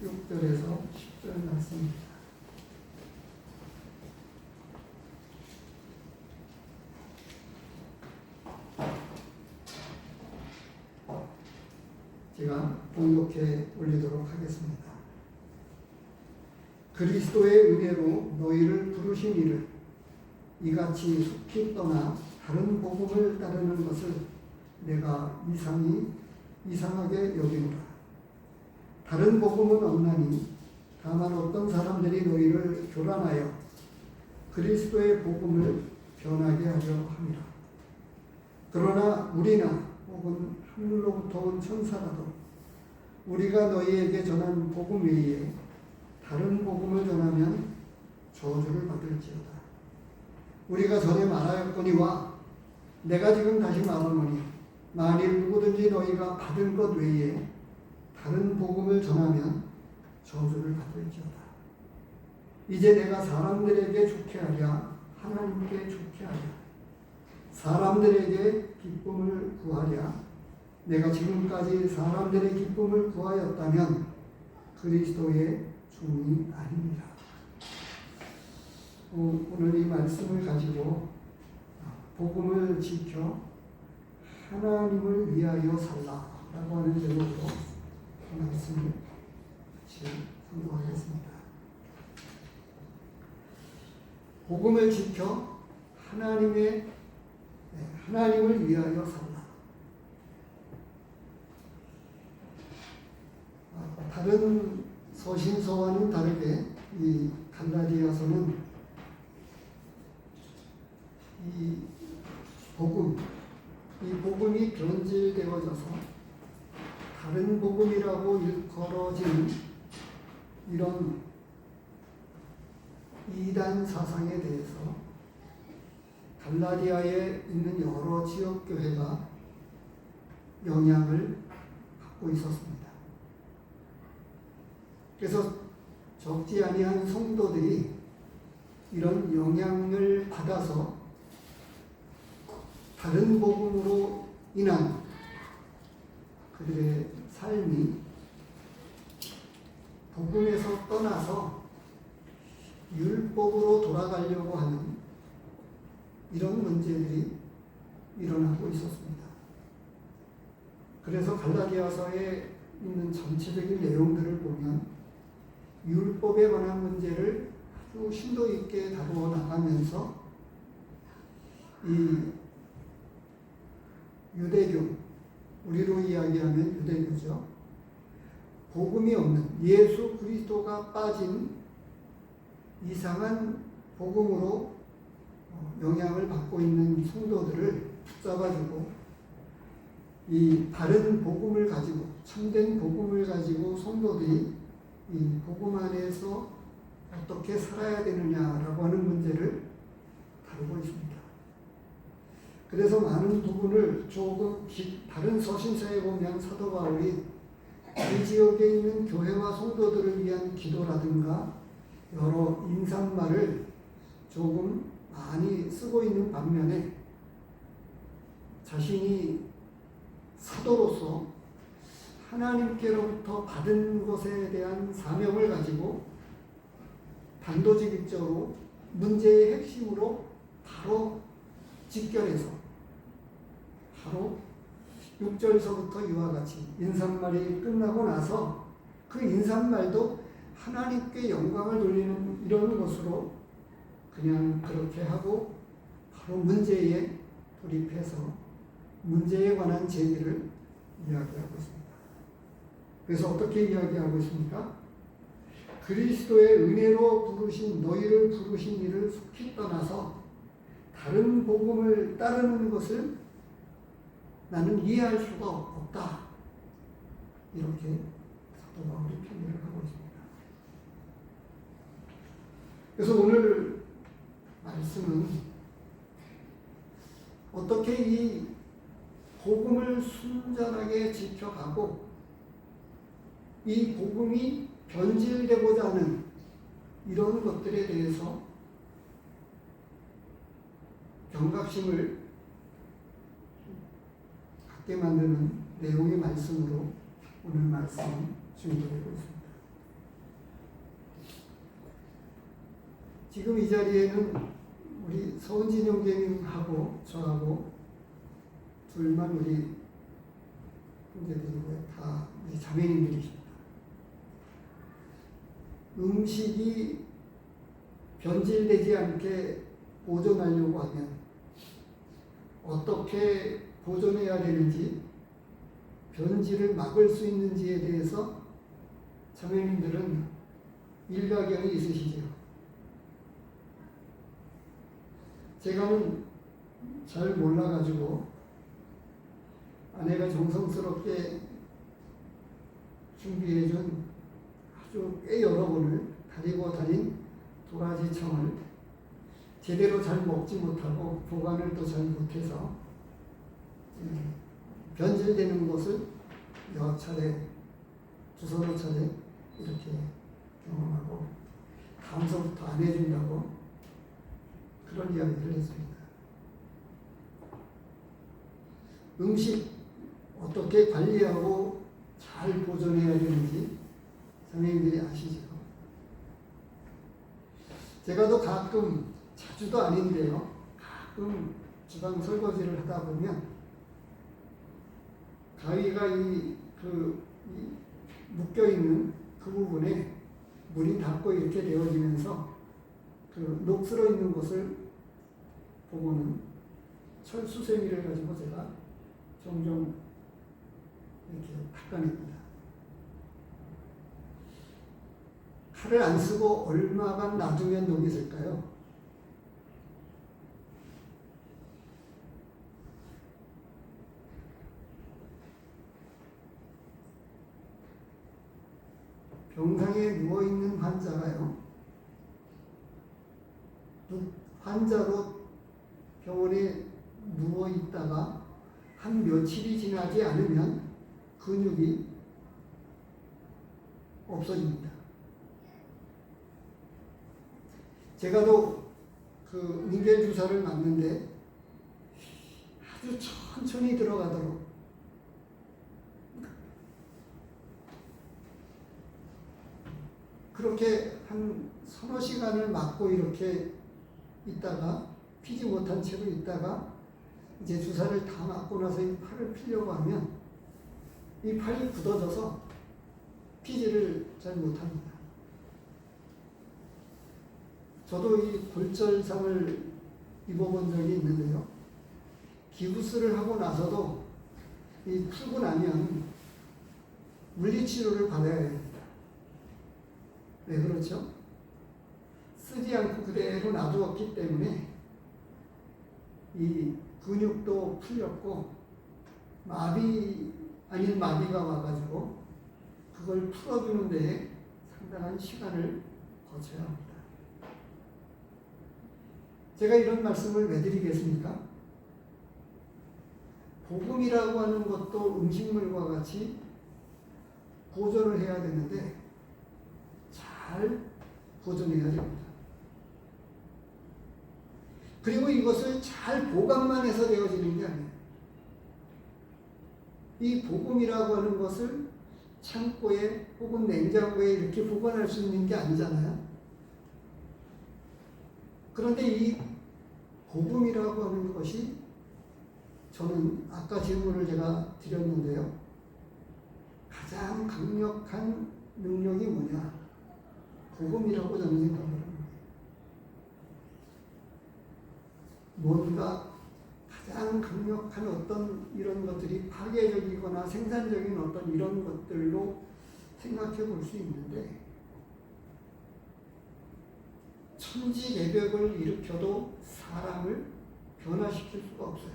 6절에서 10절 말씀입니다. 제가 봉독해 올리도록 하겠습니다. 그리스도의 은혜로 너희를 부르신 이를 이같이 속히 떠나 다른 복음을 따르는 것을 내가 이상하게 여기노라. 다른 복음은 없나니 다만 어떤 사람들이 너희를 교란하여 그리스도의 복음을 변하게 하려 함이라. 그러나 우리나 혹은 하늘로부터 온 천사라도 우리가 너희에게 전한 복음 외에 다른 복음을 전하면 저주를 받을지어다. 우리가 전에 말하였거니와 내가 지금 다시 말하노니 만일 누구든지 너희가 받은 것 외에 다른 복음을 전하면 저주를 받을지어다. 이제 내가 사람들에게 좋게 하랴 하나님께 좋게 하랴 사람들에게 기쁨을 구하랴 내가 지금까지 사람들의 기쁨을 구하였다면 그리스도의 종이 아닙니다. 오늘 이 말씀을 가지고 복음을 지켜 하나님을 위하여 살라라고 하는 제목으로 말씀을 선포하겠습니다. 복음을 지켜 하나님을 위하여 살라. 다른 서신서와는 다르게 이 갈라디아서는 이 복음이 변질되어져서 다른 복음이라고 일컬어진 이런 이단 사상에 대해서 갈라디아에 있는 여러 지역 교회가 영향을 받고 있었습니다. 그래서 적지 아니한 성도들이 이런 영향을 받아서 다른 복음으로 인한 그들의 삶이 복음에서 떠나서 율법으로 돌아가려고 하는 이런 문제들이 일어나고 있었습니다. 그래서 갈라디아서에 있는 전체적인 내용들을 보면 율법에 관한 문제를 아주 심도 있게 다루어 나가면서 이 유대교, 우리로 이야기하면 유대교죠. 복음이 없는 예수 그리스도가 빠진 이상한 복음으로 영향을 받고 있는 성도들을 붙잡아주고 이 바른 복음을 가지고 참된 복음을 가지고 성도들이 이 복음 안에서 어떻게 살아야 되느냐라고 하는 문제를 다루고 있습니다. 그래서 많은 부분을 조금 다른 서신서에 보면 사도 바울이 이 지역에 있는 교회와 성도들을 위한 기도라든가 여러 인사말을 조금 많이 쓰고 있는 반면에 자신이 사도로서 하나님께로부터 받은 것에 대한 사명을 가지고 단도직입적으로 문제의 핵심으로 바로 직결해서 바로 6절서부터 이와 같이 인사말이 끝나고 나서 그 인사말도 하나님께 영광을 돌리는 이런 것으로 그냥 그렇게 하고 바로 문제에 돌입해서 문제에 관한 제기를 이야기하고 있습니다. 그래서 어떻게 이야기하고 있습니까? 그리스도의 은혜로 부르신 너희를 부르신 이를 속히 떠나서 다른 복음을 따르는 것을 나는 이해할 수가 없다. 이렇게 사도 바울이 표현을 하고 있습니다. 그래서 오늘 말씀은 어떻게 이 복음을 순전하게 지켜가고 이 복음이 변질되고자 하는 이런 것들에 대해서 경각심을 갖게 만드는 내용의 말씀으로 오늘 말씀 준비되고 있습니다. 지금 이 자리에는 우리 서은진 형제님하고 저하고 둘만 우리 형제들이고요. 다 우리 자매님들이십니다. 음식이 변질되지 않게 보존하려고 하면 어떻게 보존해야 되는지, 변질을 막을 수 있는지에 대해서 자매님들은 일가견이 있으시죠. 제가는 잘 몰라가지고 아내가 정성스럽게 준비해준 아주 꽤 여러 번을 다리고 다닌 도라지청을 제대로 잘 먹지 못하고 보관을 또 잘 못해서 변질되는 것을 여러 차례, 두서너 차례 이렇게 경험하고 다음서부터 안 해준다고 그런 이야기를 했습니다. 음식 어떻게 관리하고 잘 보존해야 되는지 선생님들이 아시죠? 제가 또 가끔, 자주도 아닌데요, 가끔 주방 설거지를 하다 보면 가위가 묶여있는 그 부분에 물이 닿고 이렇게 되어지면서 그 녹슬어 있는 것을 보고는 철수세미를 가지고 제가 종종 이렇게 닦아냅니다. 칼을 안 쓰고 얼마간 놔두면 녹이 슬까요? 병상에 누워있는 환자가요, 환자로 병원에 누워있다가 한 며칠이 지나지 않으면 근육이 없어집니다. 제가 또 그 닌겔 주사를 맞는데 아주 천천히 들어가도록 그렇게 한 서너 시간을 맞고 이렇게 있다가 피지 못한 채로 있다가 이제 주사를 다 맞고 나서 이 팔을 피려고 하면 이 팔이 굳어져서 피지를 잘 못합니다. 저도 이 골절상을 입어본 적이 있는데요, 기부스를 하고 나서도 이 풀고 나면 물리치료를 받아야 됩니다. 왜 그렇죠? 쓰지 않고 그대로 놔두었기 때문에 이 근육도 풀렸고 마비 아닌 마비가 와가지고 그걸 풀어주는 데에 상당한 시간을 거쳐야 합니다. 제가 이런 말씀을 왜 드리겠습니까? 복음이라고 하는 것도 음식물과 같이 보존을 해야 되는데 잘 보존해야 됩니다. 그리고 이것을 잘 보관만 해서 되어지는 게 아니에요. 이 복음이라고 하는 것을 창고에 혹은 냉장고에 이렇게 보관할 수 있는 게 아니잖아요. 그런데 이 복음이라고 하는 것이, 저는 아까 질문을 제가 드렸는데요, 가장 강력한 능력이 뭐냐? 복음이라고 저는 생각을 합니다. 뭔가 가장 강력한 어떤 이런 것들이 파괴적이거나 생산적인 어떤 이런 것들로 생각해 볼 수 있는데, 천지개벽을 일으켜도 사람을 변화시킬 수가 없어요.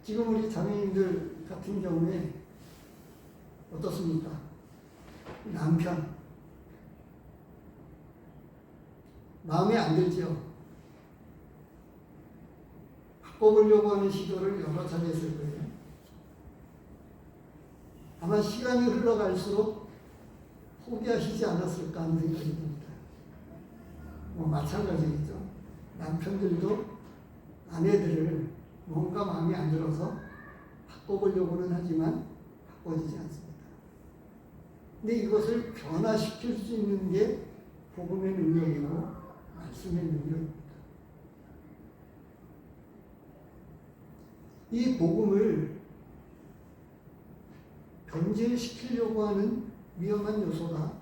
지금 우리 자매님들 같은 경우에 어떻습니까? 남편 마음에 안 들죠? 바꿔보려고 하는 시도를 여러 차례 했을 거예요. 아마 시간이 흘러갈수록 포기하시지 않았을까 하는 생각이 듭니다. 마찬가지겠죠. 남편들도 아내들을 뭔가 마음에 안 들어서 바꿔보려고는 하지만 바꿔지지 않습니다. 근데 이것을 변화시킬 수 있는 게 복음의 능력이고 말씀의 능력입니다. 이 복음을 변질시키려고 하는 위험한 요소가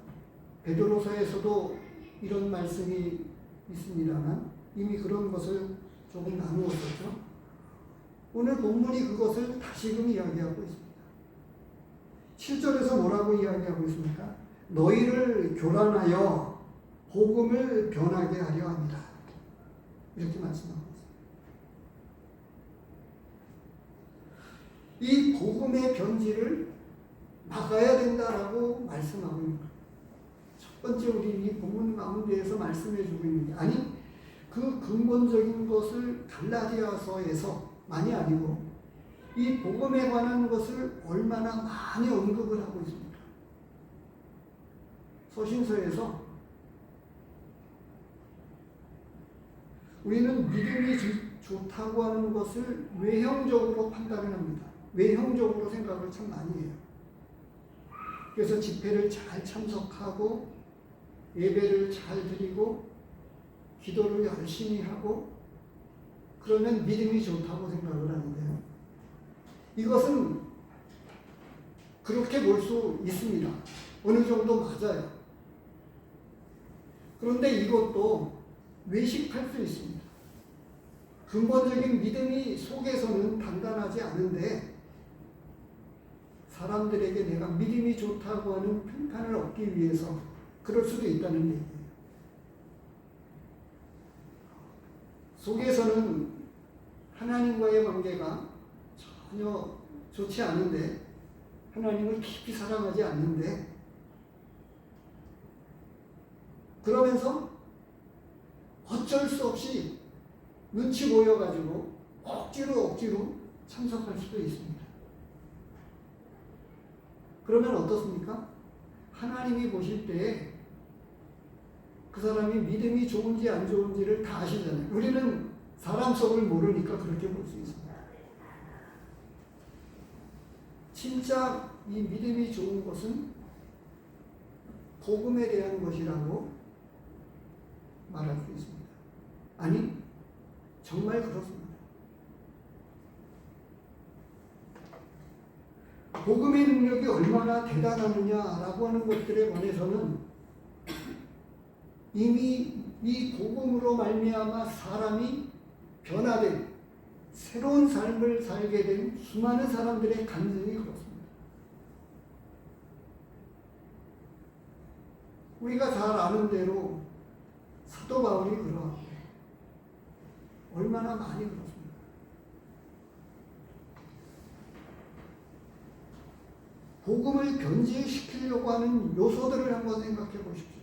베드로서에서도 이런 말씀이 있습니다만 이미 그런 것을 조금 나누었었죠. 오늘 본문이 그것을 다시금 이야기하고 있습니다. 7절에서 뭐라고 이야기하고 있습니까? 너희를 교란하여 복음을 변하게 하려 합니다. 이렇게 말씀하고 있습니다. 이 복음의 변질을 막아야 된다라고 말씀하고 있는 거예요. 첫 번째 우리 이 본문 가운데에서 말씀해 주고 있는 게 아니 그 근본적인 것을 갈라디아서에서만이 아니고 이 복음에 관한 것을 얼마나 많이 언급을 하고 있습니다. 서신서에서 우리는 믿음이 좋다고 하는 것을 외형적으로 판단을 합니다. 외형적으로 생각을 참 많이 해요. 그래서 집회를 잘 참석하고 예배를 잘 드리고 기도를 열심히 하고 그러면 믿음이 좋다고 생각을 하는데요. 이것은 그렇게 볼 수 있습니다. 어느 정도 맞아요. 그런데 이것도 외식할 수 있습니다. 근본적인 믿음이 속에서는 단단하지 않은데 사람들에게 내가 믿음이 좋다고 하는 평판을 얻기 위해서 그럴 수도 있다는 얘기예요. 속에서는 하나님과의 관계가 전혀 좋지 않은데 하나님을 깊이 사랑하지 않는데 그러면서 어쩔 수 없이 눈치 보여가지고 억지로 참석할 수도 있습니다. 그러면 어떻습니까? 하나님이 보실 때 그 사람이 믿음이 좋은지 안 좋은지를 다 아시잖아요. 우리는 사람 속을 모르니까 그렇게 볼 수 있습니다. 진짜 이 믿음이 좋은 것은 복음에 대한 것이라고 말할 수 있습니다. 아니, 정말 그렇습니다. 복음의 능력이 얼마나 대단하느냐라고 하는 것들에 관해서는 이미 이 복음으로 말미암아 사람이 변화된 새로운 삶을 살게 된 수많은 사람들의 간증이 그렇습니다. 우리가 잘 아는 대로 사도 바울이 그러하고 얼마나 많이 그렇습니다. 복음을 변질시키려고 하는 요소들을 한번 생각해 보십시오.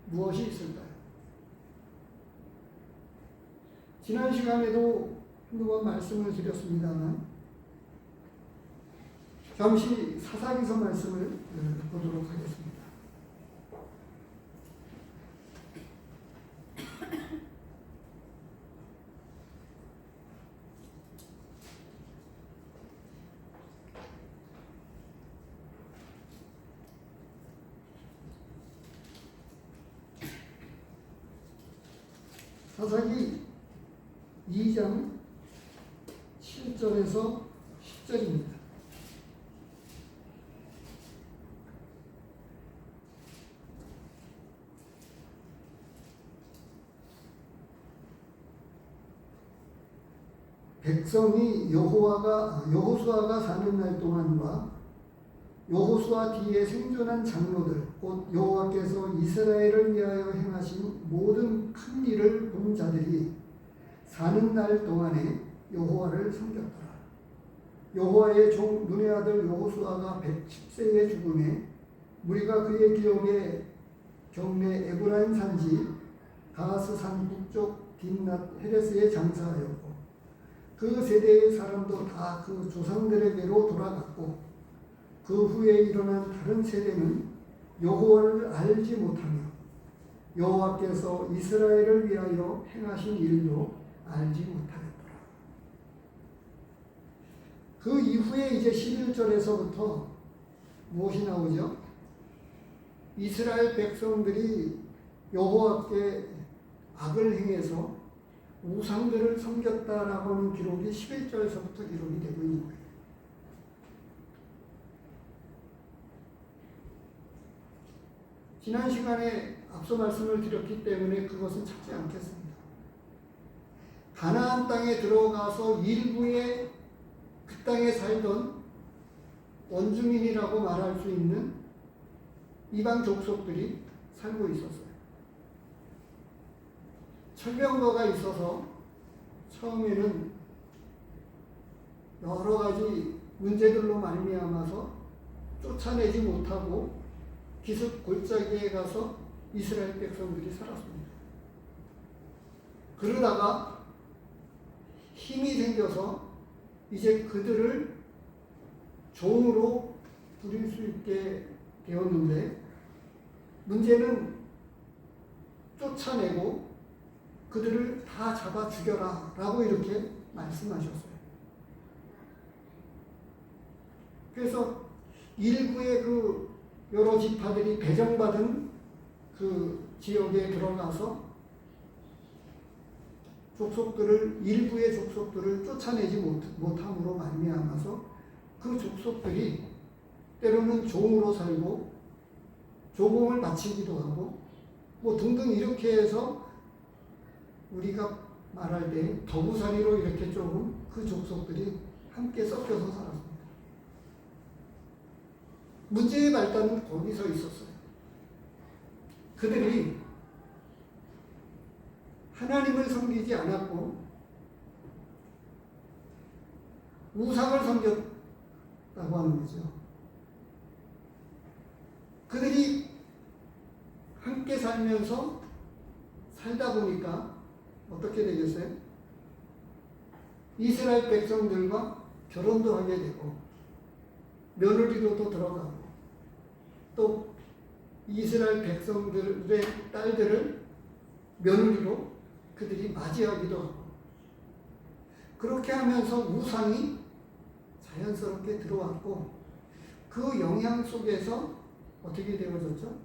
무엇이 있을까요? 지난 시간에도 한두 번 말씀을 드렸습니다만 잠시 사사기서 말씀을 보도록 하겠습니다. 사사기 2장 7절에서 10절입니다. 백성이 여호수아가 사는 날 동안과 여호수아 뒤에 생존한 장로들 곧 여호와께서 이스라엘을 위하여 행하신 모든 큰 일을 본 자들이 사는 날 동안에 여호와를 섬겼더라. 여호와의 종 눈의 아들 여호수아가 110세에 죽음에 무리가 그의 기업에 경내 에브라임 산지 가스 산 북쪽 딥낫 헤레스에 장사하였고 그 세대의 사람도 다 그 조상들에게로 돌아갔고 그 후에 일어난 다른 세대는 여호와를 알지 못하며 여호와께서 이스라엘을 위하여 행하신 일도 알지 못하였더라. 그 이후에 이제 11절에서부터 무엇이 나오죠? 이스라엘 백성들이 여호와께 악을 행해서 우상들을 섬겼다라고 하는 기록이 11절에서부터 기록이 되고 있는 거예요. 지난 시간에 앞서 말씀을 드렸기 때문에 그것은 찾지 않겠습니다. 가나안 땅에 들어가서 일부의 그 땅에 살던 원주민이라고 말할 수 있는 이방 족속들이 살고 있었어요. 철병거가 있어서 처음에는 여러 가지 문제들로 말미암아서 쫓아내지 못하고 기슭 골짜기에 가서 이스라엘 백성들이 살았습니다. 그러다가 힘이 생겨서 이제 그들을 종으로 부릴 수 있게 되었는데, 문제는 쫓아내고 그들을 다 잡아 죽여라 라고 이렇게 말씀하셨어요. 그래서 일부의 그 여러 지파들이 배정받은 그 지역에 들어가서 일부의 족속들을 쫓아내지 못함으로 말미암아서 그 족속들이 때로는 종으로 살고 조공을 바치기도 하고 뭐 등등 이렇게 해서 우리가 말할 때 더부살이로 이렇게 조금 그 족속들이 함께 섞여서 살았습니다. 문제의 발단은 거기서 있었어요. 그들이 하나님을 섬기지 않았고 우상을 섬겼다고 하는 거죠. 그들이 함께 살면서 살다 보니까 어떻게 되겠어요? 이스라엘 백성들과 결혼도 하게 되고 며느리로도 들어가고 또 이스라엘 백성들의 딸들을 며느리로 그들이 맞이하기도 하고, 그렇게 하면서 우상이 자연스럽게 들어왔고 그 영향 속에서 어떻게 되어졌죠?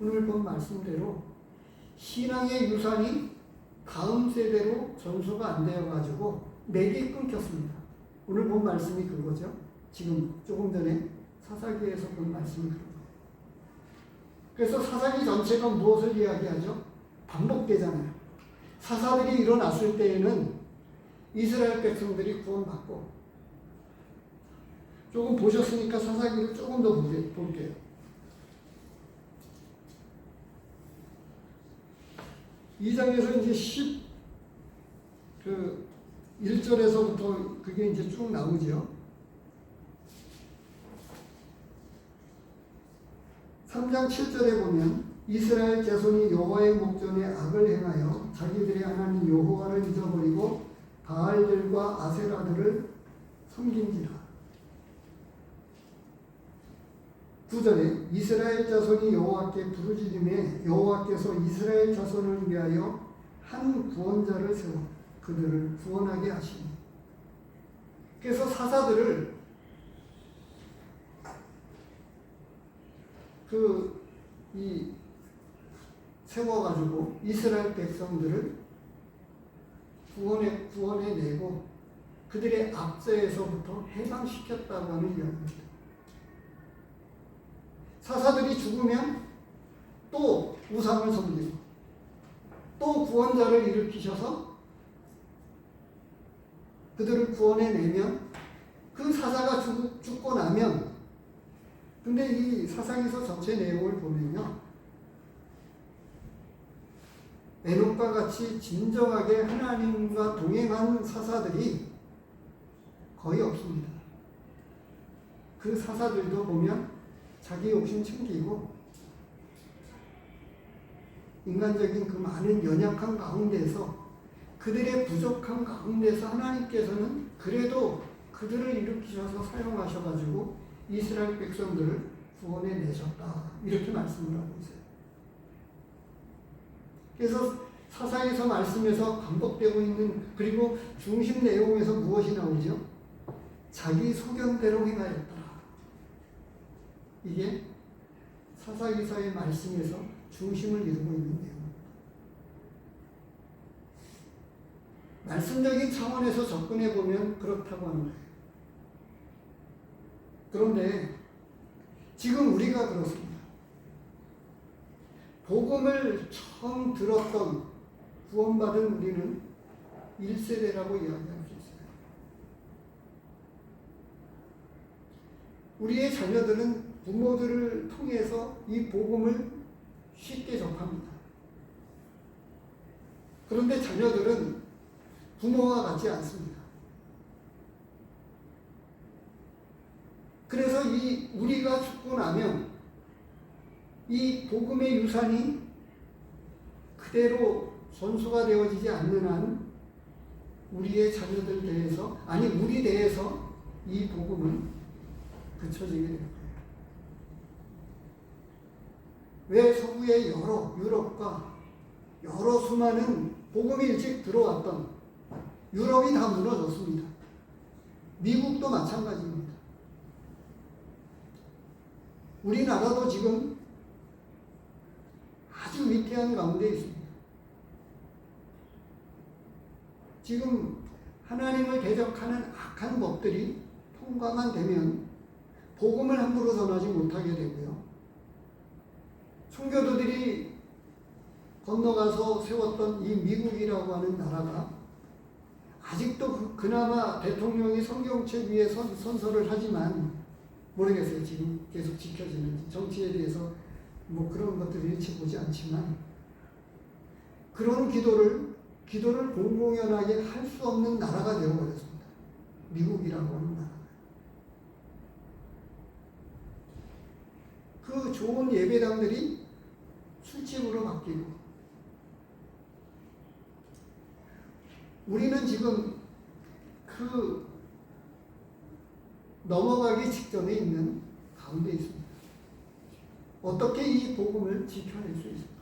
오늘 본 말씀대로 신앙의 유산이 다음 세대로 전수가 안 되어가지고 맥이 끊겼습니다. 오늘 본 말씀이 그거죠. 지금 조금 전에 사사기에서 본 말씀이 그런 거예요. 그래서 사사기 전체가 무엇을 이야기하죠? 반복되잖아요. 사사들이 일어났을 때에는 이스라엘 백성들이 구원받고, 조금 보셨으니까 사사기를 조금 더 볼게요. 이 장에서 이제 1절에서부터 그게 이제 쭉 나오죠. 3장 7절에 보면 이스라엘 자손이 여호와의 목전에 악을 행하여 자기들의 하나님 여호와를 잊어버리고 바알들과 아세라들을 섬긴지라. 9절에 이스라엘 자손이 여호와께 부르짖음에 여호와께서 이스라엘 자손을 위하여 한 구원자를 세워 그들을 구원하게 하시니. 그래서 사사들을 세워가지고 이스라엘 백성들을 구원해내고 그들의 압제에서부터 해방시켰다고 하는 이야기입니다. 사사들이 죽으면 또 우상을 섬기고 또 구원자를 일으키셔서 그들을 구원해내면 그 사사가 죽고 나면, 근데 이 사사기서 전체 내용을 보면요, 에녹과 같이 진정하게 하나님과 동행한 사사들이 거의 없습니다. 그 사사들도 보면 자기 욕심 챙기고 인간적인 그 많은 연약한 가운데서, 그들의 부족한 가운데서 하나님께서는 그래도 그들을 일으키셔서 사용하셔가지고 이스라엘 백성들을 구원해내셨다, 이렇게 말씀을 하고 있어요. 그래서 사사에서 말씀에서 반복되고 있는, 그리고 중심 내용에서 무엇이 나오죠? 자기 소견대로 행하였다. 이게 사사기사의 말씀에서 중심을 이루고 있는 내용입니다. 말씀적인 차원에서 접근해 보면 그렇다고 하는 거예요. 그런데 지금 우리가 그렇습니다. 복음을 처음 들었던 구원받은 우리는 1세대라고 이야기할 수 있어요. 우리의 자녀들은 부모들을 통해서 이 복음을 쉽게 접합니다. 그런데 자녀들은 부모와 같지 않습니다. 그래서 우리가 죽고 나면 이 복음의 유산이 그대로 전수가 되어지지 않는 한 우리의 자녀들 대해서, 아니 우리 대해서 이 복음은 그쳐지게 될 거예요. 왜 서구의 여러 유럽과 여러 수많은 복음이 일찍 들어왔던 유럽이 다 무너졌습니다. 미국도 마찬가지입니다. 우리나라도 지금 아주 위태한 가운데 있습니다. 지금 하나님을 대적하는 악한 법들이 통과만 되면 복음을 함부로 전하지 못하게 되고요. 청교도들이 건너가서 세웠던 이 미국이라고 하는 나라가 아직도 그나마 대통령이 성경책 위에 선서를 하지만 모르겠어요. 지금 계속 지켜지는지. 정치에 대해서 뭐 그런 것들을 일치 보지 않지만 그런 기도를 공공연하게 할 수 없는 나라가 되어버렸습니다. 미국이라고 하는 나라가. 그 좋은 예배당들이 술집으로 바뀌고 우리는 지금 그 넘어가기 직전에 있는 가운데 있습니다. 어떻게 이 복음을 지켜낼 수 있을까요?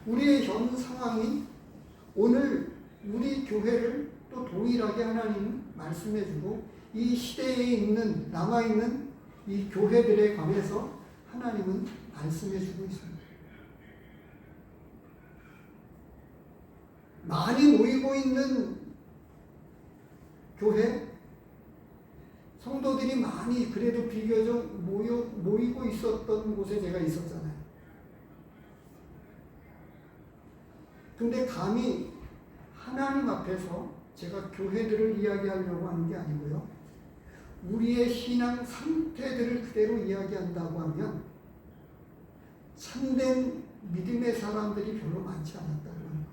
우리의 현 상황이 오늘 우리 교회를 또 동일하게 하나님 말씀해주고 이 시대에 남아있는 이 교회들에 관해서 하나님은 말씀해주고 있습니다. 많이 모이고 있는 교회, 성도들이 많이 그래도 비교적 모이고 있었던 곳에 제가 있었잖아요. 근데 감히 하나님 앞에서 제가 교회들을 이야기하려고 하는 게 아니고요. 우리의 신앙 상태들을 그대로 이야기한다고 하면 참된 믿음의 사람들이 별로 많지 않았다는 거예요.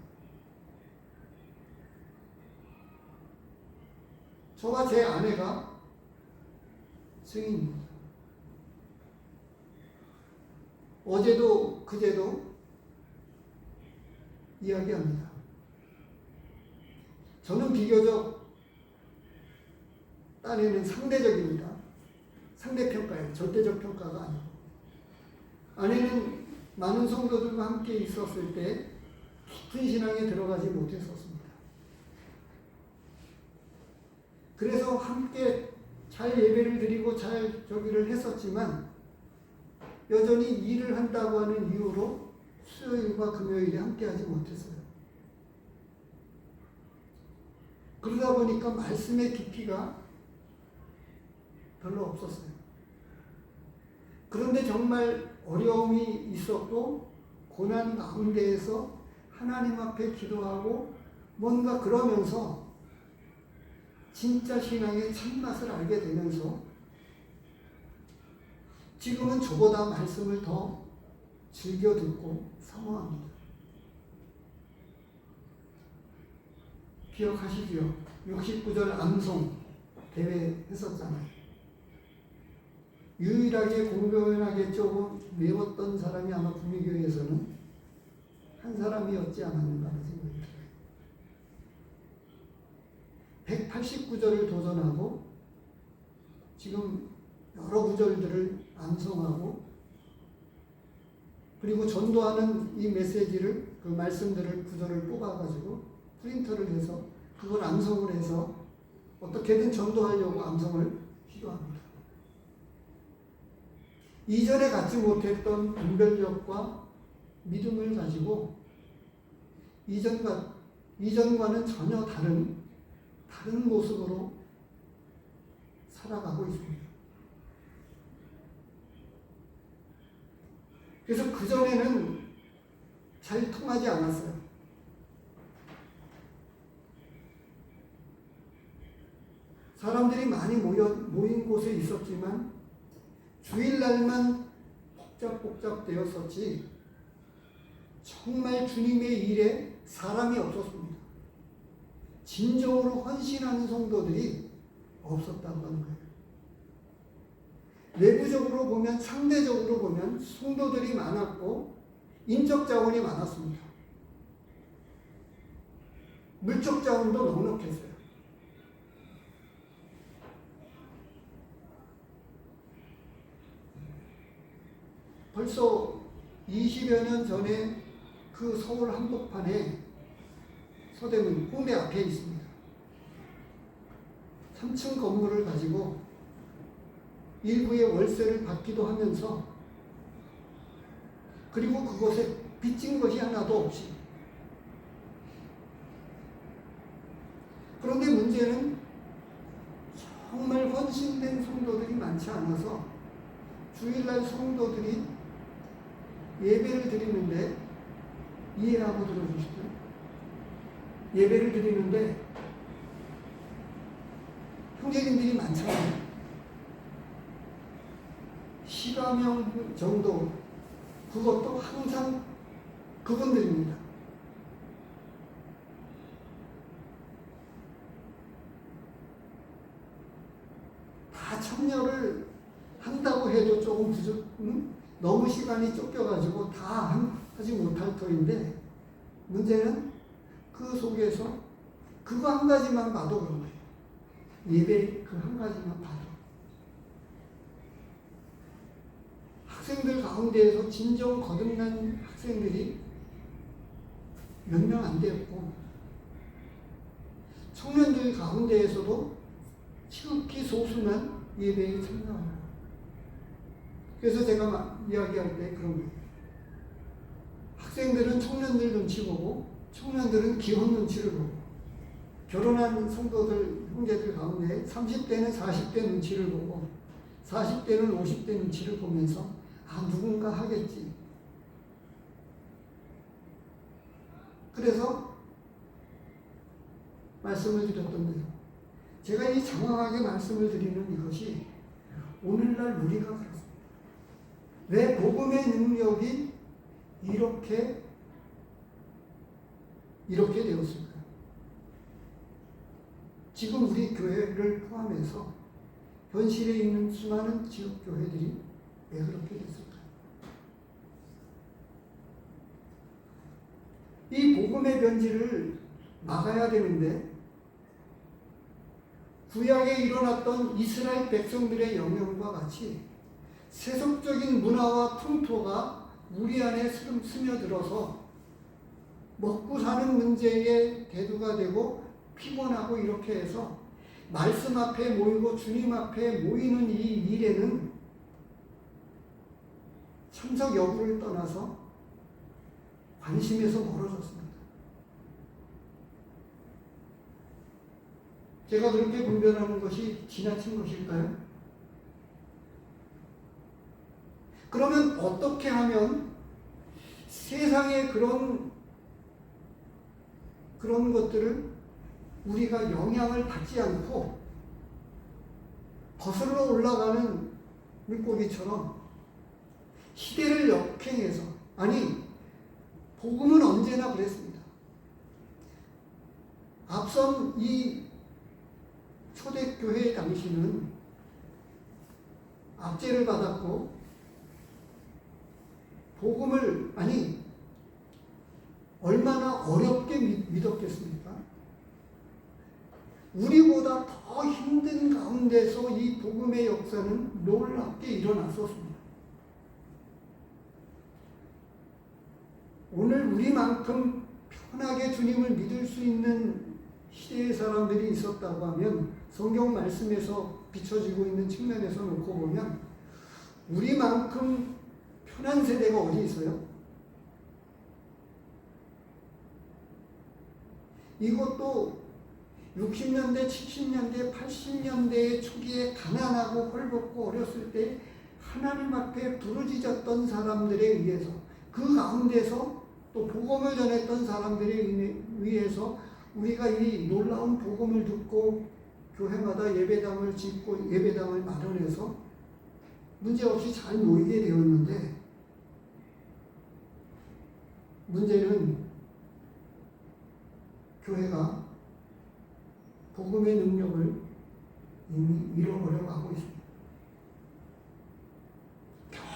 저와 제 아내가 증인입니다. 어제도 그제도 이야기합니다. 저는 비교적 딴에는 상대적입니다. 상대평가예요. 절대적 평가가 아니고. 아내는 많은 성도들과 함께 있었을 때 깊은 신앙에 들어가지 못했었습니다. 그래서 함께 잘 예배를 드리고 잘 저기를 했었지만 여전히 일을 한다고 하는 이유로 수요일과 금요일에 함께 하지 못했어요. 그러다 보니까 말씀의 깊이가 별로 없었어요. 그런데 정말 어려움이 있었고 고난 가운데에서 하나님 앞에 기도하고 뭔가 그러면서 진짜 신앙의 참맛을 알게 되면서 지금은 저보다 말씀을 더 즐겨 듣고 사모합니다. 기억하시죠? 69절 암송 대회 했었잖아요. 유일하게 공공연하게 조금 외웠던 사람이 아마 구미교회에서는 한 사람이었지 않았는가 하는 생각이 들어요. 189절을 도전하고 지금 여러 구절들을 암송하고 그리고 전도하는 이 메시지를 그 말씀들을 구절을 뽑아가지고 프린터를 해서 그걸 암송을 해서 어떻게든 전도하려고 암송을 기도합니다. 이전에 갖지 못했던 분별력과 믿음을 가지고 이전과는 전혀 다른 모습으로 살아가고 있습니다. 그래서 그전에는 잘 통하지 않았어요. 사람들이 많이 모인 곳에 있었지만 주일날만 복잡 되었었지 정말 주님의 일에 사람이 없었습니다. 진정으로 헌신하는 성도들이 없었다고 하는 거예요. 내부적으로 보면, 상대적으로 보면 성도들이 많았고 인적 자원이 많았습니다. 물적 자원도 넉넉했어요. 벌써 20여 년 전에 그 서울 한복판에 서대문 꿈의 앞에 있습니다. 3층 건물을 가지고 일부의 월세를 받기도 하면서, 그리고 그곳에 빚진 것이 하나도 없이. 그런데 문제는 정말 헌신된 성도들이 많지 않아서 주일날 성도들이 예배를 드리는데, 이해하고 들어주시죠. 예배를 드리는데 형제님들이 많잖아요. 시가명 정도, 그것도 항상 그분들입니다. 다 참여를 한다고 해도 조금 너무 시간이 쫓겨가지고 다 하지 못할 터인데, 문제는 그 속에서 그거 한 가지만 봐도 그런 거예요. 예배 그 한 가지만 봐도. 학생들 가운데에서 진정 거듭난 학생들이 몇 명 안 되었고, 청년들 가운데에서도 지극히 소수만 예배에 참여합니다. 그래서 제가 이야기할 때 그런 거예요. 학생들은 청년들 눈치 보고, 청년들은 기혼 눈치를 보고, 결혼한 성도들, 형제들 가운데 30대는 40대 눈치를 보고 40대는 50대 눈치를 보면서 누군가 하겠지. 그래서 말씀을 드렸던데요. 제가 이 장황하게 말씀을 드리는 이것이 오늘날 우리가 그렇습니다. 왜 복음의 능력이 이렇게 되었을까요? 지금 우리 교회를 포함해서 현실에 있는 수많은 지역 교회들이 왜 그렇게 됐을까요? 이 복음의 변질을 막아야 되는데, 구약에 일어났던 이스라엘 백성들의 영향과 같이 세속적인 문화와 풍토가 우리 안에 스며들어서 먹고 사는 문제에 대두가 되고 피곤하고 이렇게 해서 말씀 앞에 모이고 주님 앞에 모이는 이 일에는 참석 여부를 떠나서 관심에서 멀어졌습니다. 제가 그렇게 분별하는 것이 지나친 것일까요? 그러면 어떻게 하면 세상의 그런 것들을 우리가 영향을 받지 않고 거슬러 올라가는 물고기처럼 시대를 역행해서, 복음은 언제나 그랬습니다. 앞선 이 초대교회 당시는 압제를 받았고, 복음을 얼마나 어렵게 믿었겠습니까? 우리보다 더 힘든 가운데서 이 복음의 역사는 놀랍게 일어났었습니다. 오늘 우리만큼 편하게 주님을 믿을 수 있는 시대의 사람들이 있었다고 하면 성경 말씀에서 비춰지고 있는 측면에서 놓고 보면 우리만큼 편한 세대가 어디 있어요? 이것도 60년대, 70년대, 80년대 초기에 가난하고 헐벗고 어렸을 때 하나님 앞에 부르짖었던 사람들에 의해서, 그 가운데서 또 복음을 전했던 사람들에 의해서 우리가 이 놀라운 복음을 듣고 교회마다 예배당을 짓고 예배당을 마련해서 문제없이 잘 모이게 되었는데, 문제는 교회가 복음의 능력을 이미 잃어버려 가고 있습니다.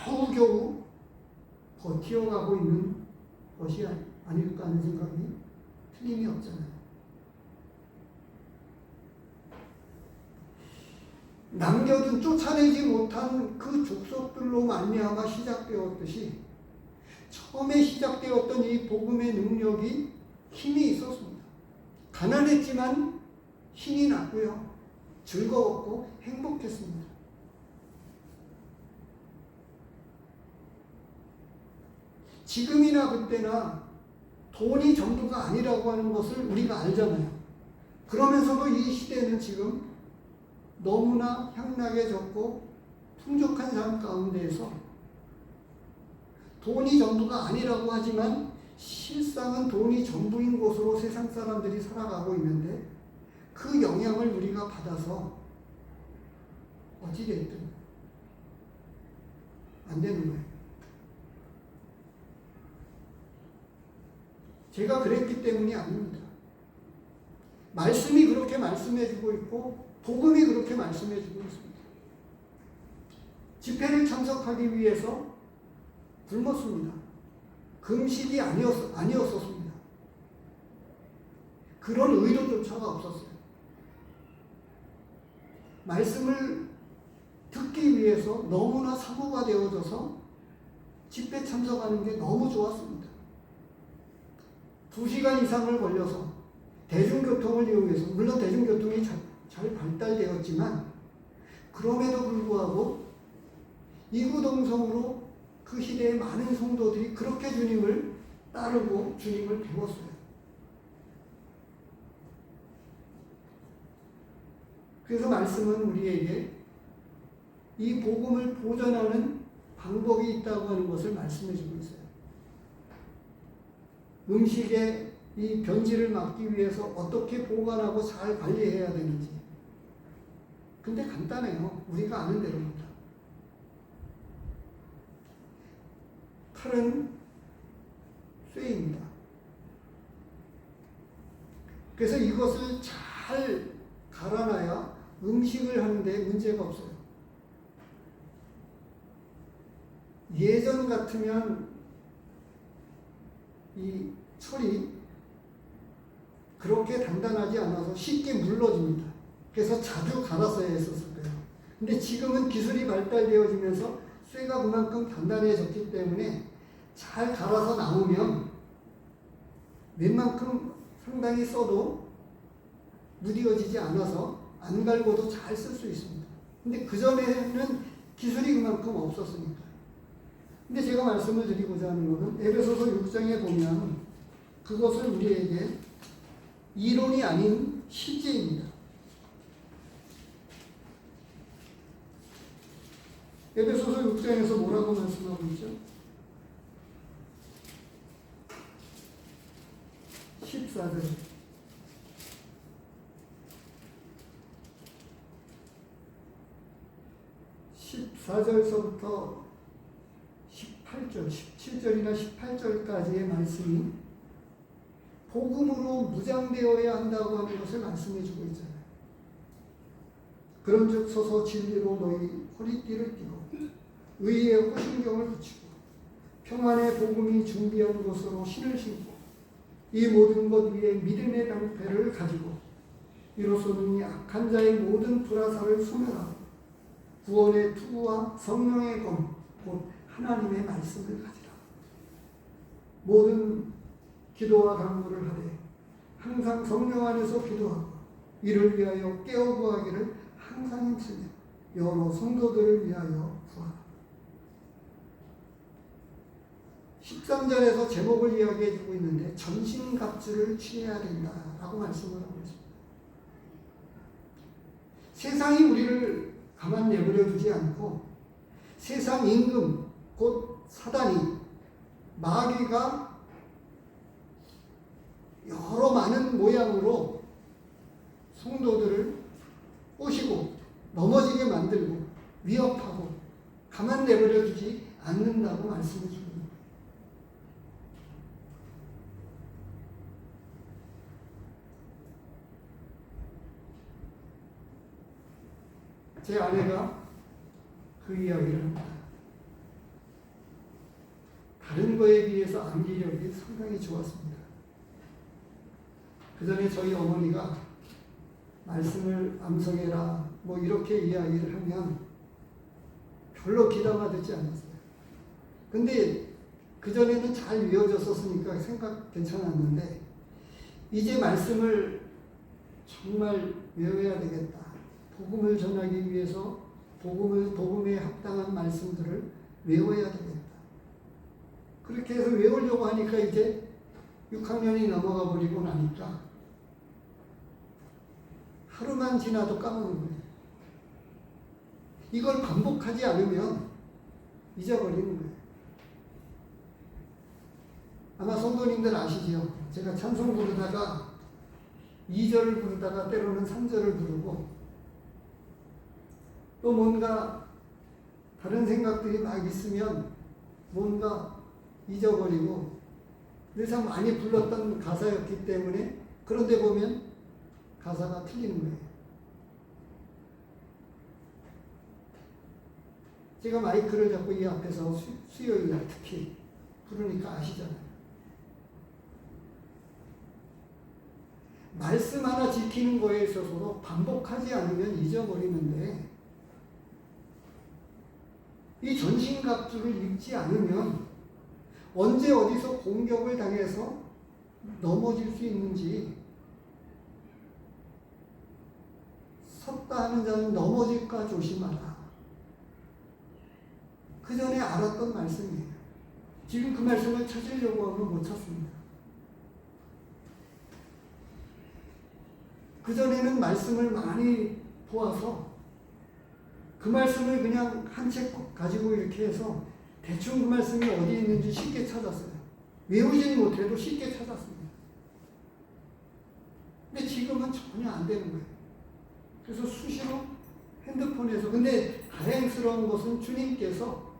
겨우겨우 버티어가고 있는 것이 아닐까 하는 생각이 틀림이 없잖아요. 남겨둔 쫓아내지 못한 그 족속들로 말미암아 시작되었듯이 처음에 시작되었던 이 복음의 능력이 힘이 있었습니다. 가난했지만 힘이 났고요. 즐거웠고 행복했습니다. 지금이나 그때나 돈이 전부가 아니라고 하는 것을 우리가 알잖아요. 그러면서도 이 시대는 지금 너무나 향락해졌고 풍족한 삶 가운데에서 돈이 전부가 아니라고 하지만 실상은 돈이 전부인 곳으로 세상 사람들이 살아가고 있는데, 그 영향을 우리가 받아서 어찌됐든 안 되는 거예요. 제가 그랬기 때문이 아닙니다. 말씀이 그렇게 말씀해주고 있고 복음이 그렇게 말씀해주고 있습니다. 집회를 참석하기 위해서 굶었습니다. 금식이 아니었었습니다. 그런 의도조차가 없었어요. 말씀을 듣기 위해서 너무나 사고가 되어져서 집회 참석하는 게 너무 좋았습니다. 2시간 이상을 걸려서 대중교통을 이용해서, 물론 대중교통이 잘 발달되었지만 그럼에도 불구하고 이구동성으로 그 시대의 많은 성도들이 그렇게 주님을 따르고 주님을 배웠어요. 그래서 말씀은 우리에게 이 복음을 보존하는 방법이 있다고 하는 것을 말씀해 주고 있어요. 음식의 이 변질을 막기 위해서 어떻게 보관하고 잘 관리해야 되는지. 근데 간단해요. 우리가 아는 대로입니다. 칼은 쇠입니다. 그래서 이것을 잘 갈아놔야 음식을 하는데 문제가 없어요. 예전 같으면 이 철이 그렇게 단단하지 않아서 쉽게 물러집니다. 그래서 자주 갈았어야 했었을 거예요. 근데 지금은 기술이 발달되어지면서 쇠가 그만큼 단단해졌기 때문에 잘 갈아서 나오면 웬만큼 상당히 써도 무뎌지지 않아서 안 갈고도 잘 쓸 수 있습니다. 근데 그전에는 기술이 그만큼 없었으니까. 근데 제가 말씀을 드리고자 하는 것은 에베소서 6장에 보면 그것을 우리에게 이론이 아닌 실제입니다. 에베소서 6장에서 뭐라고 말씀하고 있죠? 14절. 14절서부터 18절, 17절이나 18절까지의 말씀이 복음으로 무장되어야 한다고 하는 것을 말씀해 주고 있잖아요. 그런즉 서서 진리로 너희 허리띠를 띠고 의의 호신경을 붙이고 평안의 복음이 준비한 곳으로 신을 신고 이 모든 것 위에 믿음의 방패를 가지고 이로써는 이 악한 자의 모든 불화살을 소멸하고 구원의 투구와 성령의 검 곧 하나님의 말씀을 가지라. 모든 기도와 간구를 하되 항상 성령 안에서 기도하고 이를 위하여 깨어 구하기를 항상 힘쓰며 여러 성도들을 위하여 구하라. 13절에서 제목을 이야기해주고 있는데 전신갑주를 취해야 된다라고 말씀을 하고 있습니다. 세상이 우리를 가만 내버려 두지 않고 세상 임금 곧 사단이 마귀가 여러 많은 모양으로 성도들을 꼬시고 넘어지게 만들고 위협하고 가만 내버려 두지 않는다고 말씀해 줍니다. 제 아내가 그 이야기를 합니다. 다른 거에 비해서 암기력이 상당히 좋았습니다. 그 전에 저희 어머니가 말씀을 암송해라 뭐 이렇게 이야기를 하면 별로 귀담아 듣지 않았어요. 근데 그전에는 잘 외워졌었으니까 생각 괜찮았는데 이제 말씀을 정말 외워야 되겠다. 복음을 전하기 위해서 복음에 합당한 말씀들을 외워야 되겠다. 그렇게 해서 외우려고 하니까 이제 6학년이 넘어가 버리고 나니까 하루만 지나도 까먹는 거예요. 이걸 반복하지 않으면 잊어버리는 거예요. 아마 성도님들 아시죠? 제가 찬송 부르다가 2절을 부르다가 때로는 3절을 부르고 또 뭔가 다른 생각들이 막 있으면 뭔가 잊어버리고 늘상 많이 불렀던 가사였기 때문에 그런데 보면 가사가 틀리는 거예요. 제가 마이크를 잡고 이 앞에서 수요일 날 특히 부르니까 아시잖아요. 말씀 하나 지키는 거에 있어서도 반복하지 않으면 잊어버리는데 이 전신갑주를 입지 않으면 언제 어디서 공격을 당해서 넘어질 수 있는지 섰다 하는 자는 넘어질까 조심하라. 그 전에 알았던 말씀이에요. 지금 그 말씀을 찾으려고 하면 못 찾습니다. 그 전에는 말씀을 많이 보아서 그 말씀을 그냥 한 책 가지고 이렇게 해서 대충 그 말씀이 어디 있는지 쉽게 찾았어요. 외우지는 못해도 쉽게 찾았습니다. 근데 지금은 전혀 안 되는 거예요. 그래서 수시로 핸드폰에서 근데 다행스러운 것은 주님께서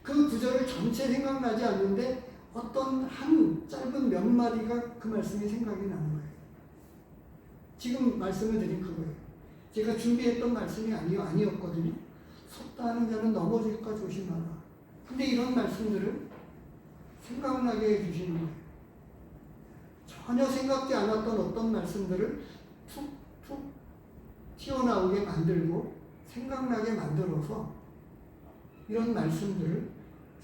그 구절을 전체 생각나지 않는데 어떤 한 짧은 몇 마디가 그 말씀이 생각이 나는 거예요. 지금 말씀을 드린 그거예요. 제가 준비했던 말씀이 아니었거든요. 섰다 하는 자는 넘어질까 조심하라. 근데 이런 말씀들을 생각나게 해주시는 거예요. 전혀 생각지 않았던 어떤 말씀들을 툭툭 튀어나오게 만들고 생각나게 만들어서 이런 말씀들을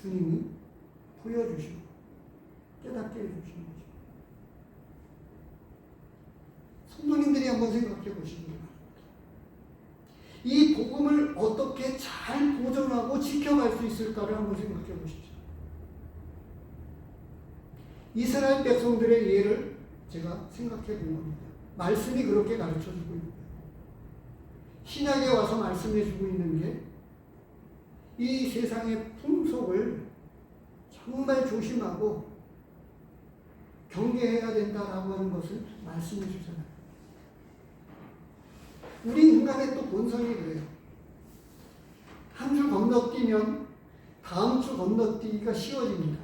주님이 보여주시고 깨닫게 해주시는 거죠. 성도님들이 한번 생각해 보시기 바랍니다. 이 복음을 어떻게 잘 보존하고 지켜갈 수 있을까를 한번 생각해 보십시오. 이스라엘 백성들의 예를 제가 생각해 본 겁니다. 말씀이 그렇게 가르쳐 주고 있는 거예요. 신약에 와서 말씀해 주고 있는 게 이 세상의 풍속을 정말 조심하고 경계해야 된다라고 하는 것을 말씀해 주잖아요. 우리 인간의 또 본성이 그래요. 한 주 건너뛰면 다음 주 건너뛰기가 쉬워집니다.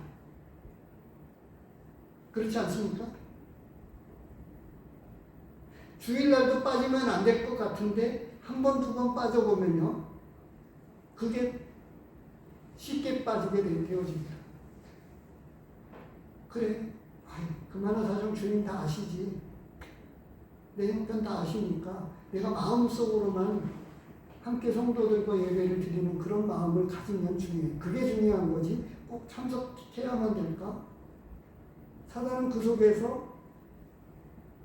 그렇지 않습니까? 주일날도 빠지면 안 될 것 같은데 한 번, 두 번 빠져보면요. 그게 쉽게 빠지게 되어집니다. 그래, 그만한 사정 주님 다 아시지. 내 형편 다 아시니까 내가 마음속으로만 함께 성도들과 예배를 드리는 그런 마음을 가지면 중요해. 그게 중요한 거지. 꼭 참석해야만 될까? 사단은 그 속에서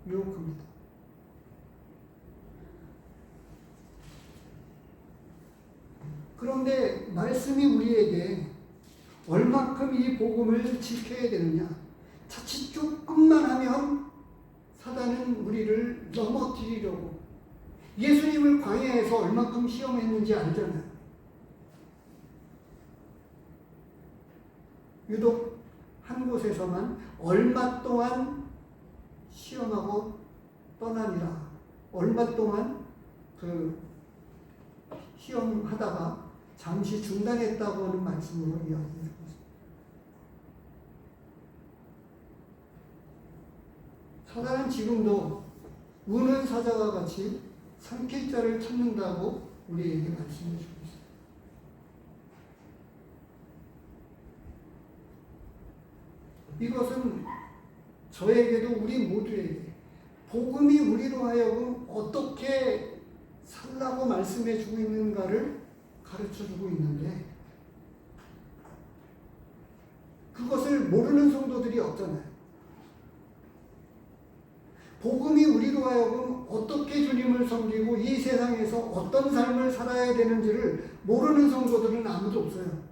유혹합니다. 그런데 말씀이 우리에게 얼마큼 이 복음을 지켜야 되느냐? 자칫 조금만 하면 사단은 우리를 넘어뜨리려고. 예수님을 광야에서 얼마큼 시험했는지 알잖아요. 유독 한 곳에서만 얼마 동안 시험하고 떠나니라. 얼마 동안 그 시험하다가 잠시 중단했다고 하는 말씀으로 이야기해 주고 있습니다. 사단은 지금도 우는 사자와 같이 삼킬 자를 찾는다고 우리에게 말씀해 주고 있습니다. 이것은 저에게도 우리 모두에게 복음이 우리로 하여금 어떻게 살라고 말씀해 주고 있는가를 가르쳐 주고 있는데, 그것을 모르는 성도들이 없잖아요. 복음이 우리로 하여금 어떻게 주님을 섬기고 이 세상에서 어떤 삶을 살아야 되는지를 모르는 성도들은 아무도 없어요.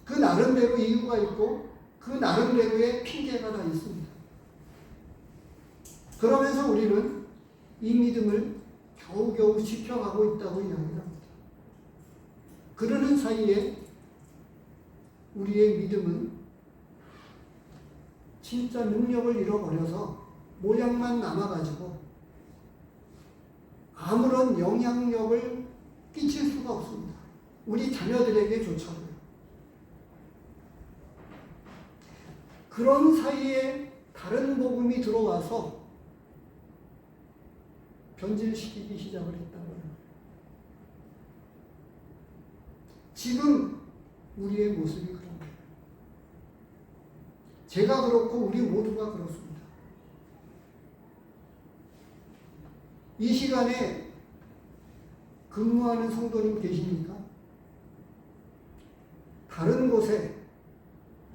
그 나름대로 이유가 있고 그 나름대로의 핑계가 다 있습니다. 그러면서 우리는 이 믿음을 겨우겨우 지켜가고 있다고 이야기합니다. 그러는 사이에 우리의 믿음은 진짜 능력을 잃어버려서 모양만 남아가지고 아무런 영향력을 끼칠 수가 없습니다. 우리 자녀들에게조차도요. 그런 사이에 다른 복음이 들어와서 변질시키기 시작을 했다고요. 지금 우리의 모습이 그런 거예요. 제가 그렇고 우리 모두가 그렇습니다. 이 시간에 근무하는 성도님 계십니까? 다른 곳에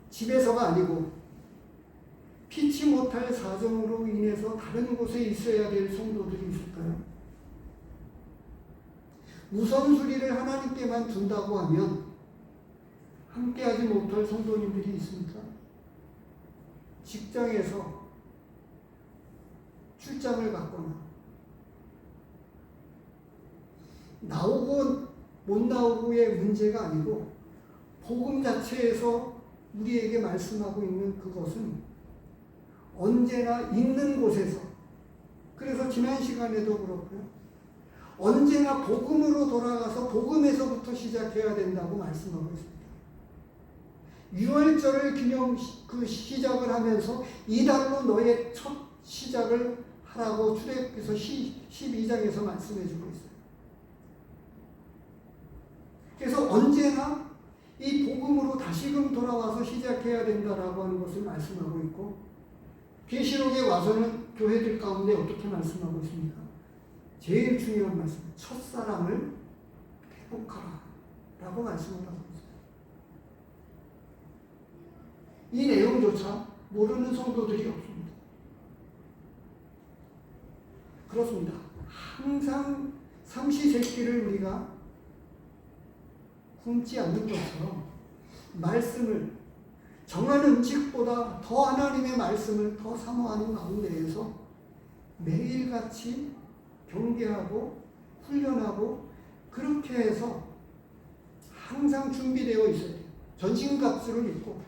집에서가 아니고 피치 못할 사정으로 인해서 다른 곳에 있어야 될 성도들이 있을까요? 우선순위를 하나님께만 둔다고 하면 함께하지 못할 성도님들이 있습니까? 직장에서 출장을 갔거나 나오고 못 나오고의 문제가 아니고 복음 자체에서 우리에게 말씀하고 있는 그것은 언제나 있는 곳에서, 그래서 지난 시간에도 그렇고요, 언제나 복음으로 돌아가서 복음에서부터 시작해야 된다고 말씀하고 있습니다. 유월절을 시작을 하면서 이달로 너의 첫 시작을 하라고 출애굽기서 12장에서 말씀해 주고 있어요. 그래서 언제나 이 복음으로 다시금 돌아와서 시작해야 된다라고 하는 것을 말씀하고 있고, 계시록에 와서는 교회들 가운데 어떻게 말씀하고 있습니까? 제일 중요한 말씀, 첫사랑을 회복하라 라고 말씀을 하고 있어요. 이 내용조차 모르는 성도들이 없습니다. 그렇습니다. 항상 삼시세끼를 우리가 굶지 않는 것처럼 말씀을, 정한 음식보다 더 하나님의 말씀을 더 사모하는 가운데에서 매일같이 경계하고 훈련하고 그렇게 해서 항상 준비되어 있어야 돼요. 전신갑주를 입고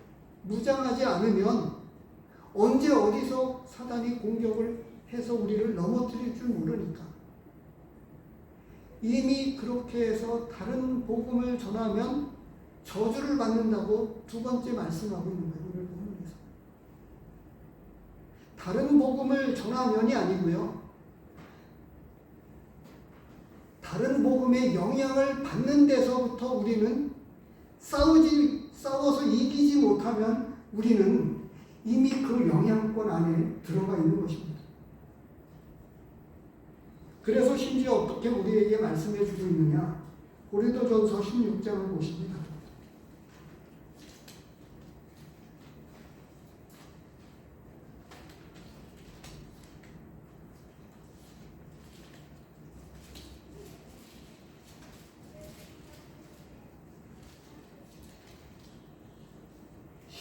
무장하지 않으면 언제 어디서 사단이 공격을 해서 우리를 넘어뜨릴 줄 모르니까. 이미 그렇게 해서 다른 복음을 전하면 저주를 받는다고 두 번째 말씀하고 있는 거예요. 오늘 본문에서. 다른 복음을 전하면이 아니고요, 다른 복음의 영향을 받는 데서부터 우리는 싸워서 이기지 못하면 우리는 이미 그 영향권 안에 들어가 있는 것입니다. 그래서 심지어 어떻게 우리에게 말씀해 주고 있느냐? 고린도전서 16장을 보십니다.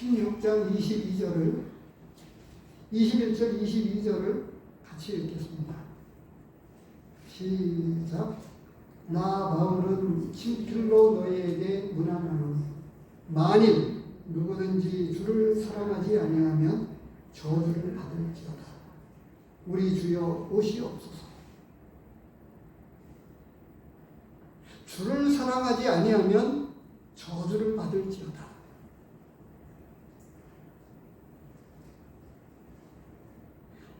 16장 22절을 21절 22절을 같이 읽겠습니다. 시작. 나 바울은 친필로 너희에게 문안하노니 만일 누구든지 주를 사랑하지 아니하면 저주를 받을지어다. 우리 주여 오시옵소서. 주를 사랑하지 아니하면 저주를 받을지어다.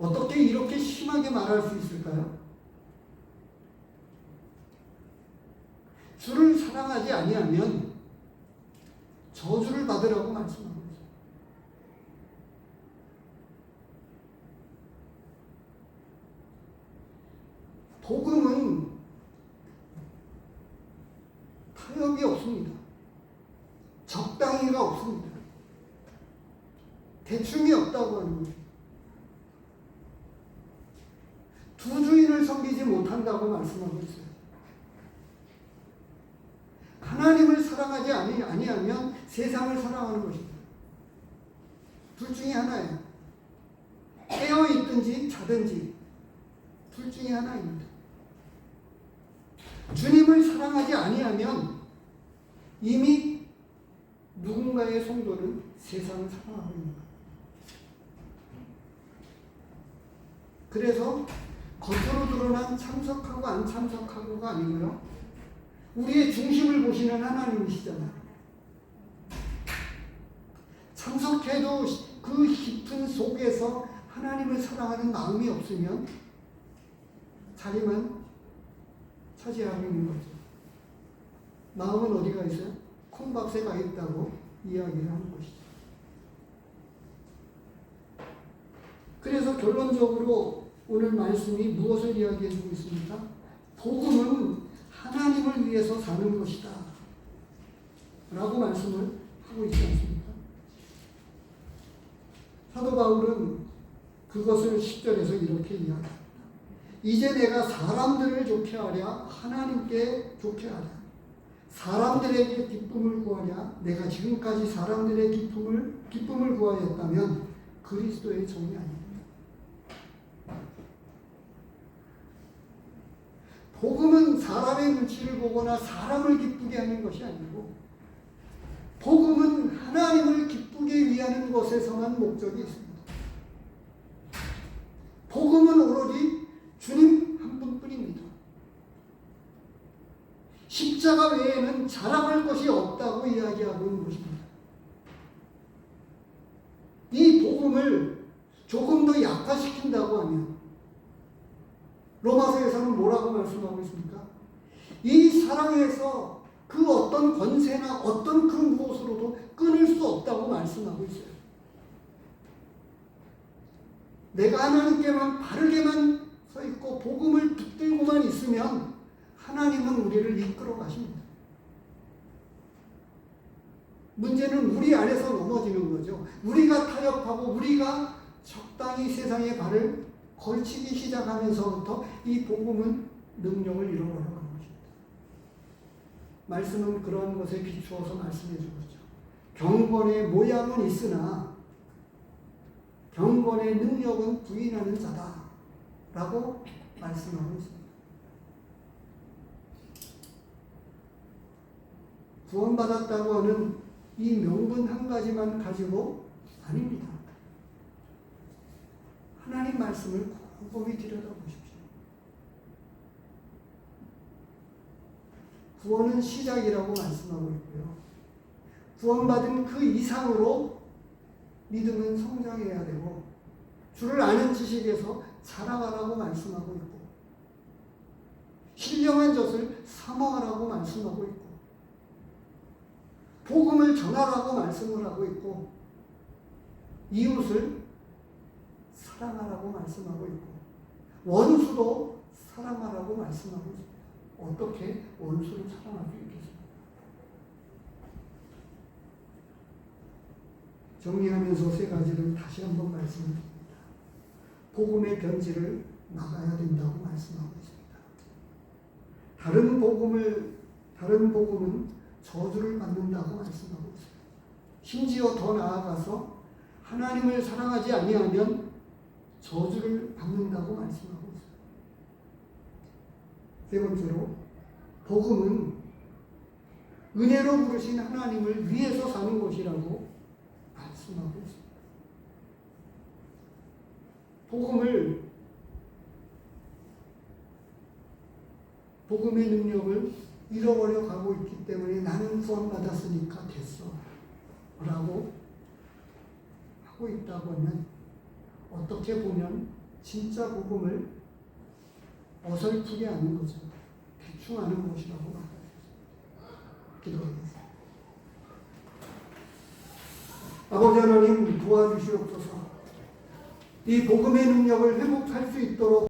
어떻게 이렇게 심하게 말할 수 있을까요? 주를 사랑하지 아니하면 저주를 받으라고 말씀하고 있어요. 복음은 타협이 없습니다. 적당히가 없습니다. 대충이 없다고 하는 거죠. 두 주인을 섬기지 못한다고 말씀하고 있어요. 하나님을 사랑하지 아니하면 세상을 사랑하는 것입니다. 둘 중에 하나예요. 깨어 있든지 자든지 둘 중에 하나입니다. 주님을 사랑하지 아니하면 이미 누군가의 성도는 세상을 사랑하고 있는 거예요. 그래서 겉으로 드러난 참석하고 안 참석하고가 아니고요. 우리의 중심을 보시는 하나님이시잖아요. 참석해도 그 깊은 속에서 하나님을 사랑하는 마음이 없으면 자리만 차지하고 있는 거죠. 마음은 어디가 있어요? 콩밥에 가 있다고 이야기를 하는 것이죠. 그래서 결론적으로 오늘 말씀이 무엇을 이야기해 주고 있습니까? 복음은 하나님을 위해서 사는 것이다 라고 말씀을 하고 있지 않습니까? 사도 바울은 그것을 10절에서 이렇게 이야기합니다. 이제 내가 사람들을 좋게 하랴 하나님께 좋게 하랴 사람들에게 기쁨을 구하랴 내가 지금까지 사람들의 기쁨을 구하였다면 그리스도의 종이 아닙니다. 복음은 사람의 눈치를 보거나 사람을 기쁘게 하는 것이 아니고 복음은 하나님을 기쁘게 위하는 것에서만 목적이 있습니다. 복음은 오로지 주님 한 분뿐입니다. 십자가 외에는 자랑할 것이 없다고 이야기하고 있는 것입니다. 이 복음을 조금 더 약화시킨다고 하면 로마서에서는 뭐라고 말씀하고 있습니까? 이 사랑에서 그 어떤 권세나 어떤 그 무엇으로도 끊을 수 없다고 말씀하고 있어요. 내가 하나님께만 바르게만 서 있고 복음을 붙들고만 있으면 하나님은 우리를 이끌어 가십니다. 문제는 우리 안에서 넘어지는 거죠. 우리가 타협하고 우리가 적당히 세상의 발을 걸치기 시작하면서부터 이 복음은 능력을 잃어버려가는 것입니다. 말씀은 그런 것에 비추어서 말씀해 주고 있죠. 경건의 모양은 있으나 경건의 능력은 부인하는 자다 라고 말씀하고 있습니다. 구원받았다고 하는 이 명분 한 가지만 가지고 아닙니다. 하나님 말씀을 곰곰이 들여다보십시오. 구원은 시작이라고 말씀하고 있고요. 구원받은 그 이상으로 믿음은 성장해야 되고 주를 아는 지식에서 자라가라고 말씀하고 있고 신령한 젖을 사모하라고 말씀하고 있고 복음을 전하라고 말씀을 하고 있고 이웃을 사랑하라고 말씀하고 있고 원수도 사랑하라고 말씀하고 있습니다. 어떻게 원수를 사랑할 수 있겠습니까? 정리하면서 세 가지를 다시 한번 말씀드립니다. 복음의 변질을 막아야 된다고 말씀하고 있습니다. 다른 복음은 저주를 받는다고 말씀하고 있습니다. 심지어 더 나아가서 하나님을 사랑하지 아니하면 저주를 받는다고 말씀하고 있어요. 세 번째로 복음은 은혜로 부르신 하나님을 위해서 사는 것이라고 말씀하고 있습니다. 복음의 능력을 잃어버려 가고 있기 때문에 나는 구원받았으니까 됐어 라고 하고 있다고 하면 어떻게 보면 진짜 복음을 어설프게 하는 거죠. 대충 하는 것이라고 말하겠습니다. 기도하겠습니다. 아버지 하나님 도와주시옵소서. 이 복음의 능력을 회복할 수 있도록